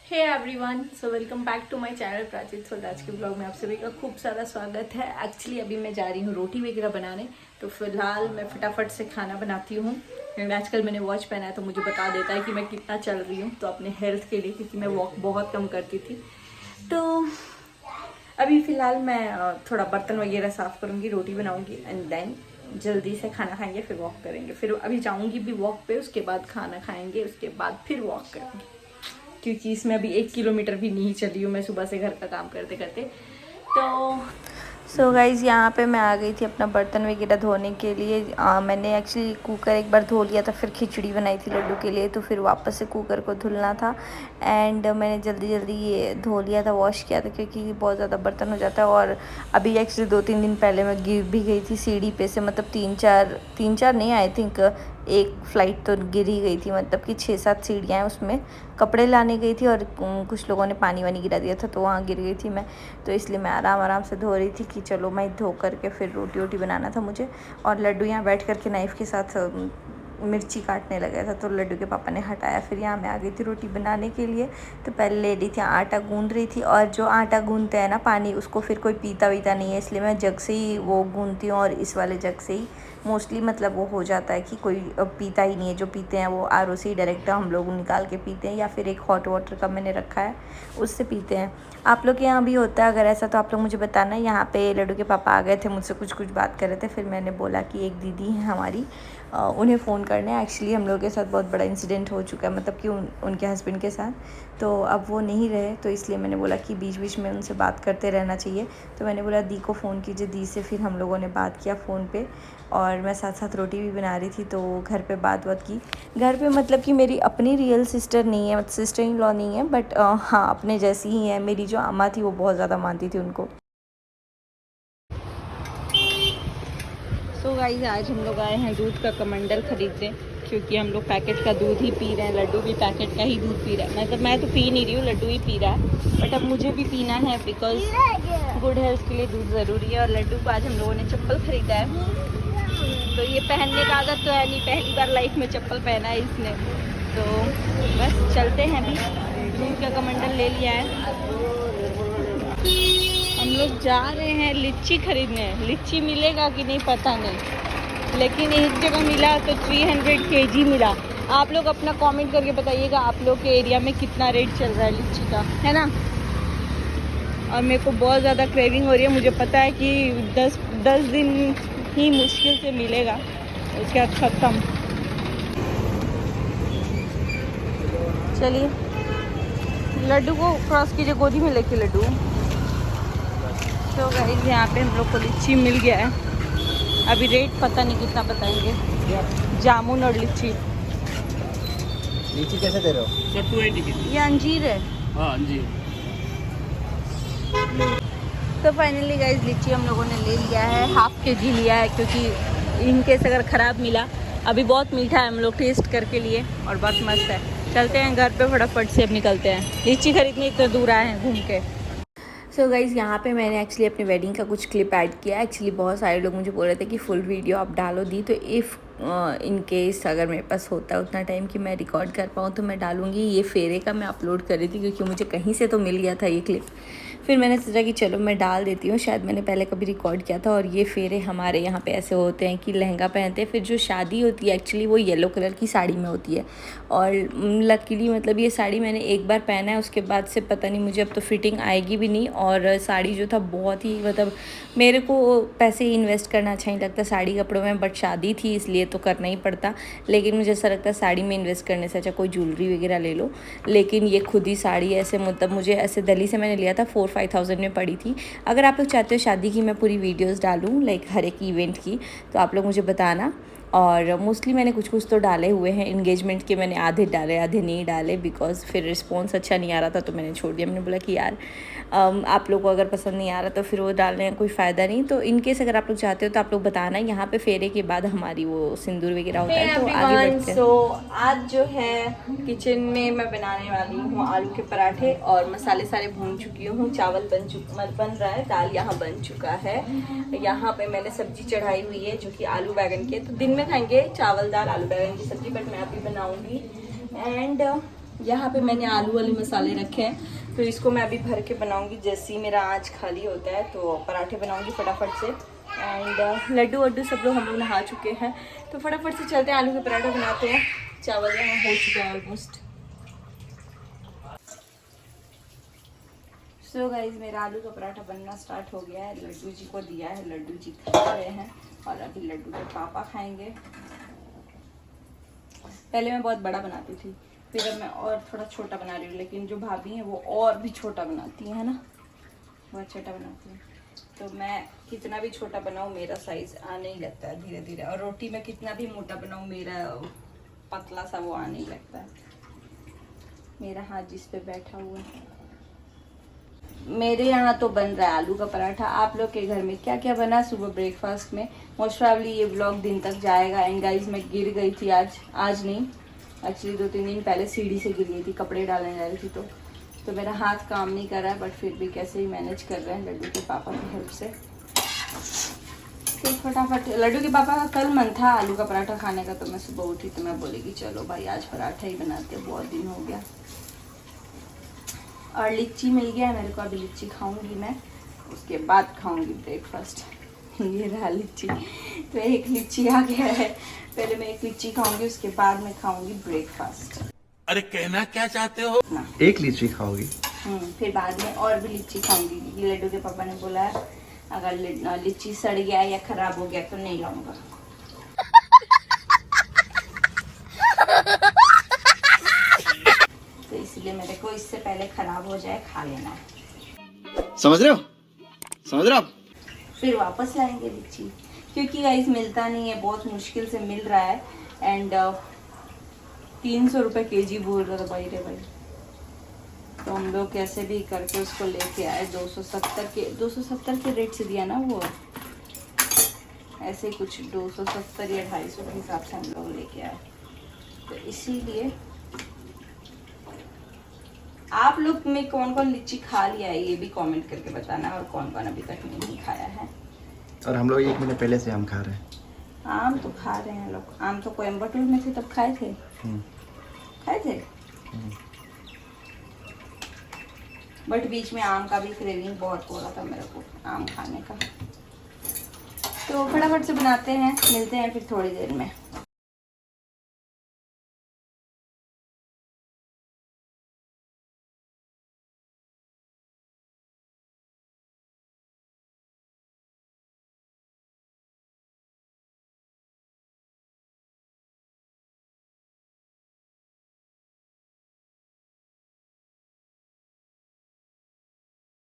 Hey everyone, so welcome back to my channel Prachi. So आज के blog में आप सभी का खूब सारा स्वागत है। एक्चुअली अभी मैं जा रही हूँ रोटी वगैरह बनाने, तो फिलहाल मैं फटाफट से खाना बनाती हूँ। आजकल मैंने वॉच पहना है तो मुझे बता देता है कि मैं कितना चल रही हूँ, तो अपने हेल्थ के लिए, क्योंकि मैं वॉक बहुत कम करती थी। तो अभी फ़िलहाल मैं थोड़ा बर्तन वगैरह साफ़ करूँगी, रोटी बनाऊँगी एंड देन जल्दी से खाना खाएंगे, फिर वॉक करेंगे। फिर अभी जाऊँगी भी वॉक पे, उसके बाद खाना खाएंगे, उसके बाद फिर वॉक करेंगे, क्योंकि इसमें अभी 1 किलोमीटर भी नहीं चली हूँ मैं सुबह से घर का काम करते करते। तो सो गाइज़ यहाँ पे मैं आ गई थी अपना बर्तन वगैरह धोने के लिए। मैंने एक्चुअली कुकर एक बार धो लिया था, फिर खिचड़ी बनाई थी लड्डू के लिए, तो फिर वापस से कुकर को धुलना था। एंड मैंने जल्दी जल्दी ये धो लिया था, वॉश किया था, क्योंकि बहुत ज़्यादा बर्तन हो जाता है। और अभी एक्चुअली 2-3 दिन पहले मैं गिर भी गई थी सीढ़ी पे से, मतलब तीन चार नहीं, आई थिंक एक फ़्लाइट तो गिर ही गई थी, मतलब कि 6-7 सीढ़ियाँ हैं, उसमें कपड़े लाने गई थी और कुछ लोगों ने पानी वानी गिरा दिया था, तो वहाँ गिर गई थी मैं। तो इसलिए मैं आराम से धो रही थी कि चलो मैं धो करके फिर रोटी वोटी बनाना था मुझे। और लड्डू यहाँ बैठ करके नाइफ़ के साथ मिर्ची काटने लगा था, तो लड्डू के पापा ने हटाया। फिर यहाँ मैं आ गई थी रोटी बनाने के लिए। तो पहले ले रही थी आटा, गूंद रही थी, और जो आटा गूंदते हैं ना पानी, उसको फिर कोई पीता वीता नहीं है, इसलिए मैं जग से ही वो गूंदती हूँ। और इस वाले जग से ही मोस्टली मतलब वो हो जाता है कि कोई पीता ही नहीं है। जो पीते हैं वो आर ओ से ही डायरेक्ट हम लोग निकाल के पीते हैं, या फिर एक हॉट वाटर का मैंने रखा है, उससे पीते हैं। आप लोग के यहाँ भी होता है अगर ऐसा, तो आप लोग मुझे बताना। यहाँ पे लड्डू के पापा आ गए थे, मुझसे कुछ बात कर रहे थे। फिर मैंने बोला कि एक दीदी है हमारी, उन्हें फ़ोन करने। एक्चुअली हम लोग के साथ बहुत बड़ा इंसिडेंट हो चुका है, मतलब कि उनके हस्बैंड के साथ। तो अब वो नहीं रहे, तो इसलिए मैंने बोला कि बीच बीच में उनसे बात करते रहना चाहिए। तो मैंने बोला दी को फ़ोन कीजिए। दी से फिर हम लोगों ने बात किया फ़ोन पे, और मैं साथ साथ रोटी भी बना रही थी। तो घर पे बात की, घर पे मतलब कि मेरी अपनी रियल सिस्टर नहीं है, मतलब सिस्टर इन लॉ नहीं है, बट हाँ अपने जैसी ही है। मेरी जो अम्मा थी वो बहुत ज़्यादा मानती थी उनको। सो गाइस, आज हम लोग आए हैं दूध का कमंडल खरीदने, क्योंकि हम लोग पैकेट का दूध ही पी रहे हैं। लड्डू भी पैकेट का ही दूध पी रहा है। मतलब मैं तो पी नहीं रही हूँ, लड्डू ही पी रहा है, बट अब मुझे भी पीना है बिकॉज गुड हेल्थ के लिए दूध ज़रूरी है। और लड्डू को आज हम लोगों ने चप्पल ख़रीदा है, तो ये पहनने का आदत तो है नहीं, पहली बार लाइफ में चप्पल पहना है इसने। तो बस चलते हैं, अभी दूध का कमंडल ले लिया है। हम लोग जा रहे हैं लिच्ची खरीदने। लिच्ची मिलेगा कि नहीं पता नहीं, लेकिन एक जगह मिला तो 300 kg मिला। आप लोग अपना कमेंट करके बताइएगा आप लोग के एरिया में कितना रेट चल रहा है लिच्ची का, है ना। और मेरे को बहुत ज़्यादा क्रेविंग हो रही है। मुझे पता है कि 10 दिन ही मुश्किल से मिलेगा, उसके बाद ख़त्म। चलिए, लड्डू को क्रॉस कीजिए, गोदी में लेके लड्डू। तो गाइस यहाँ पे हम लोग को लिच्ची मिल गया है। अभी रेट पता नहीं कितना बताएंगे। जामुन और लिच्ची। लीची कैसे दे रहे हो? सर 280 ये अंजीर है। हाँ अंजीर। तो फाइनली गाइस लीची हम लोगों ने ले लिया है, ½ kg लिया है, क्योंकि इनकेस अगर ख़राब मिला। अभी बहुत मीठा है, हम लोग टेस्ट करके लिए और बहुत मस्त है। चलते हैं घर पे, फटाफट से अब निकलते हैं। लीची खरीदने इतने दूर आए हैं घूम के। सो गाइज़ यहाँ पे मैंने एक्चुअली अपनी वेडिंग का कुछ क्लिप ऐड किया। एक्चुअली बहुत सारे लोग मुझे बोल रहे थे कि फुल वीडियो आप डालो दी, तो इफ़ इन केस अगर मेरे पास होता है उतना टाइम कि मैं रिकॉर्ड कर पाऊँ तो मैं डालूँगी। ये फेरे का मैं अपलोड कर रही थी, क्योंकि मुझे कहीं से तो मिल गया था ये क्लिप। फिर मैंने सोचा कि चलो मैं डाल देती हूँ, शायद मैंने पहले कभी रिकॉर्ड किया था। और ये फेरे हमारे यहाँ पे ऐसे होते हैं कि लहंगा पहनते हैं, फिर जो शादी होती है एक्चुअली वो येलो कलर की साड़ी में होती है। और लकीली मतलब ये साड़ी मैंने एक बार पहना है, उसके बाद से पता नहीं मुझे अब तो फिटिंग आएगी भी नहीं। और साड़ी जो था बहुत ही, मतलब मेरे को पैसे इन्वेस्ट करना अच्छा नहीं लगता साड़ी कपड़ों में, बट शादी थी इसलिए तो करना ही पड़ता। लेकिन मुझे ऐसा लगता है साड़ी में इन्वेस्ट करने से अच्छा कोई ज्वेलरी वगैरह ले लो। लेकिन ये खुद ही साड़ी ऐसे, मतलब मुझे ऐसे दिल्ली से मैंने लिया था, 4-5 में पड़ी थी। अगर आप लोग चाहते हो शादी की मैं पूरी वीडियोस डालूं, लाइक हर एक इवेंट की, तो आप लोग मुझे बताना। और मोस्टली मैंने कुछ तो डाले हुए हैं। इंगेजमेंट के मैंने आधे डाले, आधे नहीं डाले, बिकॉज़ फिर रिस्पॉन्स अच्छा नहीं आ रहा था, तो मैंने छोड़ दिया। मैंने बोला कि यार आप लोग को अगर पसंद नहीं आ रहा तो फिर वो डालने का कोई फ़ायदा नहीं। तो इनकेस अगर आप लोग चाहते हो तो आप लोग बताना। यहाँ पे फेरे के बाद हमारी वो सिंदूर वगैरह होता है, तो आगे बढ़ते हैं। सो आज जो है किचन में मैं बनाने वाली हूँ आलू के पराठे, और मसाले सारे भून चुकी हूँ। चावल बन रहा है, दाल यहाँ बन चुका है। यहाँ पे मैंने सब्जी चढ़ाई हुई है जो कि आलू बैगन के, तो दिन में खाएंगे चावल दाल आलू बैगन की सब्जी, बट मैं अभी बनाऊंगी। एंड यहाँ पे मैंने आलू वाले मसाले रखे हैं, तो इसको मैं अभी भर के बनाऊंगी। जैसे ही मेरा आँच खाली होता है तो पराठे बनाऊंगी फटाफट से। एंड लड्डू वड्डू सब लोग हम लोग नहा चुके हैं, तो फटाफट से चलते हैं, आलू के पराठे बनाते हैं। चावल यहाँ हो चुका है ऑलमोस्ट। सो गाइज मेरा आलू का पराठा बनना स्टार्ट हो गया है। लड्डू जी को दिया है, लड्डू जी खा रहे हैं और अभी लड्डू के पापा खाएंगे। पहले मैं बहुत बड़ा बनाती थी, फिर अब मैं और थोड़ा छोटा बना रही हूँ, लेकिन जो भाभी हैं वो और भी छोटा बनाती हैं ना, बहुत छोटा बनाती हैं। तो मैं कितना भी छोटा बनाऊँ मेरा साइज आने ही लगता है धीरे धीरे, और रोटी में कितना भी मोटा बनाऊँ मेरा पतला सा वो आने ही लगता है। मेरा हाथ जिस पे बैठा हुआ है। मेरे यहाँ तो बन रहा है आलू का पराठा। आप लोग के घर में क्या क्या बना सुबह ब्रेकफास्ट में? मोस्ट प्रॉब्ली ये व्लॉग दिन तक जाएगा। एंड गाइस मैं गिर गई थी आज नहीं, एक्चुअली 2-3 दिन पहले सीढ़ी से गिर गई थी, कपड़े डालने जा रही थी। तो मेरा हाथ काम नहीं कर रहा है, बट फिर भी कैसे ही मैनेज कर रहे हैं लड्डू के पापा की हेल्प से। तो फटाफट लड्डू के पापा का कल मन था आलू का पराठा खाने का, तो मैं सुबह उठी तो मैं बोली कि चलो भाई आज पराठा ही बनाते, बहुत दिन हो गया। और लिच्ची मिल गया है मेरे को, अभी लिच्ची खाऊंगी मैं, उसके बाद खाऊंगी ब्रेकफास्ट। ये रहा लिच्ची, तो एक लिच्ची आ गया है। पहले मैं एक लिच्ची खाऊंगी, उसके बाद मैं खाऊंगी ब्रेकफास्ट। अरे कहना क्या चाहते हो? एक लीची खाओगी? फिर बाद में और भी लिच्ची खाऊंगी। ये लड्डू के पापा ने बोला है अगर लिच्ची सड़ गया या खराब हो गया तो नहीं लाऊंगा। तो इसलिए मेरे को इससे पहले खराब हो जाए खा लेना है। समझ रहे हो? समझ रहे हो आप? फिर वापस लाएंगे लिच्ची, क्योंकि गाइस मिलता नहीं है, बहुत मुश्किल से मिल रहा है। एंड 300 रुपये kg बोल रहा था भाई रे भाई। तो हम लोग कैसे भी करके उसको लेके आए। 270 के रेट से दिया ना वो, ऐसे कुछ 270 या 250 के हिसाब से हम लोग लेके आए। तो इसीलिए आप लोग में कौन कौन लिच्ची खा लिया है ये भी कमेंट करके बताना, और कौन कौन अभी तक नहीं खाया है। और हम लोग 1 महीने पहले से आम खा रहे हैं। आम तो खा रहे हैं लोग, आम तो कोयम्बटूर में थे तब खाए थे। बट बीच में आम का भी क्रेविंग बहुत हो रहा था मेरे को आम खाने का। तो फटाफट से बनाते हैं, मिलते हैं फिर थोड़ी देर में।